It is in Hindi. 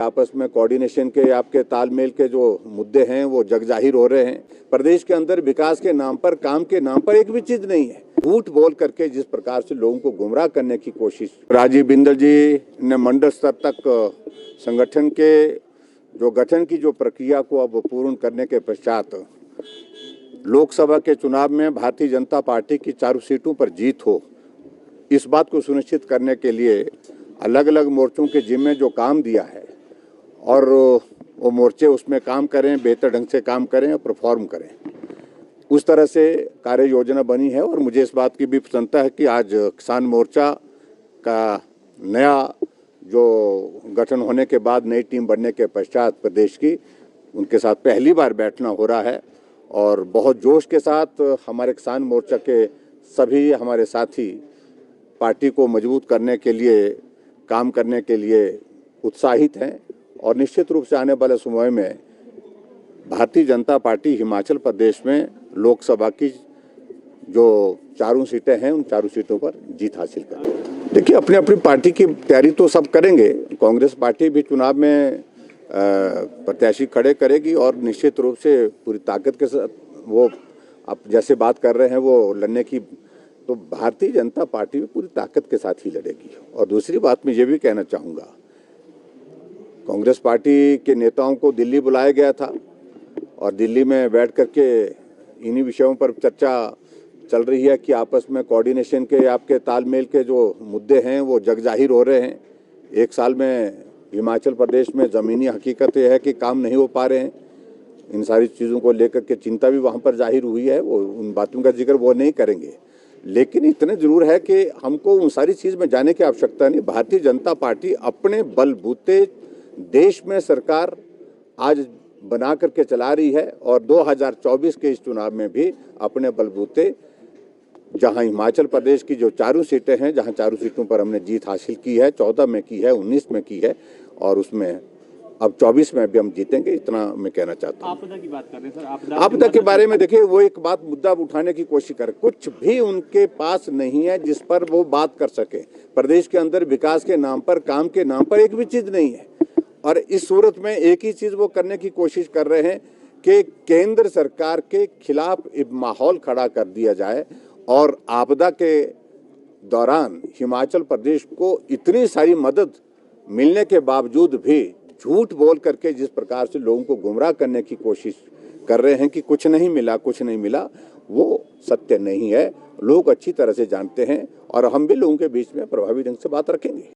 आपस में कोऑर्डिनेशन के आपके तालमेल के जो मुद्दे हैं वो जगजाहिर हो रहे हैं। प्रदेश के अंदर विकास के नाम पर, काम के नाम पर एक भी चीज नहीं है। झूठ बोल करके जिस प्रकार से लोगों को गुमराह करने की कोशिश राजीव बिंदल जी ने मंडल स्तर तक संगठन के जो गठन की जो प्रक्रिया को अब पूर्ण करने के पश्चात लोकसभा के चुनाव में भारतीय जनता पार्टी की चारों सीटों पर जीत हो, इस बात को सुनिश्चित करने के लिए अलग अलग मोर्चों के जिम्मे जो काम दिया है और वो मोर्चे उसमें काम करें, बेहतर ढंग से काम करें और परफॉर्म करें, उस तरह से कार्य योजना बनी है। और मुझे इस बात की भी प्रसन्नता है कि आज किसान मोर्चा का नया जो गठन होने के बाद नई टीम बनने के पश्चात प्रदेश की उनके साथ पहली बार बैठना हो रहा है और बहुत जोश के साथ हमारे किसान मोर्चा के सभी हमारे साथी पार्टी को मजबूत करने के लिए, काम करने के लिए उत्साहित हैं। और निश्चित रूप से आने वाले समय में भारतीय जनता पार्टी हिमाचल प्रदेश में लोकसभा की जो चारों सीटें हैं उन चारों सीटों पर जीत हासिल करें। देखिए, अपनी अपनी पार्टी की तैयारी तो सब करेंगे। कांग्रेस पार्टी भी चुनाव में प्रत्याशी खड़े करेगी और निश्चित रूप से पूरी ताकत के साथ वो आप जैसे बात कर रहे हैं वो लड़ने की, तो भारतीय जनता पार्टी भी पूरी ताकत के साथ ही लड़ेगी। और दूसरी बात मैं ये भी कहना चाहूँगा, कांग्रेस पार्टी के नेताओं को दिल्ली बुलाया गया था और दिल्ली में बैठ करके इन्हीं विषयों पर चर्चा चल रही है कि आपस में कोऑर्डिनेशन के आपके तालमेल के जो मुद्दे हैं वो जगजाहिर हो रहे हैं। एक साल में हिमाचल प्रदेश में ज़मीनी हकीकत यह है कि काम नहीं हो पा रहे हैं। इन सारी चीज़ों को लेकर के चिंता भी वहाँ पर जाहिर हुई है, वो उन बातों का जिक्र वो नहीं करेंगे। लेकिन इतने जरूर है कि हमको उन सारी चीज़ में जाने की आवश्यकता नहीं। भारतीय जनता पार्टी अपने बलबूते देश में सरकार आज बना करके चला रही है और 2024 के इस चुनाव में भी अपने बलबूते, जहां हिमाचल प्रदेश की जो चारों सीटें हैं, जहां चारों सीटों पर हमने जीत हासिल की है, 14 में की है, 19 में की है और उसमें अब 24 में भी हम जीतेंगे, इतना मैं कहना चाहता हूँ। आपदा की बात कर रहे हैं सर, आपदा के बारे में देखिए, वो एक बात मुद्दा उठाने की कोशिश कर, कुछ भी उनके पास नहीं है जिस पर वो बात कर सके। प्रदेश के अंदर विकास के नाम पर, काम के नाम पर एक भी चीज नहीं है और इस सूरत में एक ही चीज वो करने की कोशिश कर रहे हैं कि केंद्र सरकार के खिलाफ एक माहौल खड़ा कर दिया जाए और आपदा के दौरान हिमाचल प्रदेश को इतनी सारी मदद मिलने के बावजूद भी झूठ बोल करके जिस प्रकार से लोगों को गुमराह करने की कोशिश कर रहे हैं कि कुछ नहीं मिला, कुछ नहीं मिला, वो सत्य नहीं है। लोग अच्छी तरह से जानते हैं और हम भी लोगों के बीच में प्रभावी ढंग से बात रखेंगे।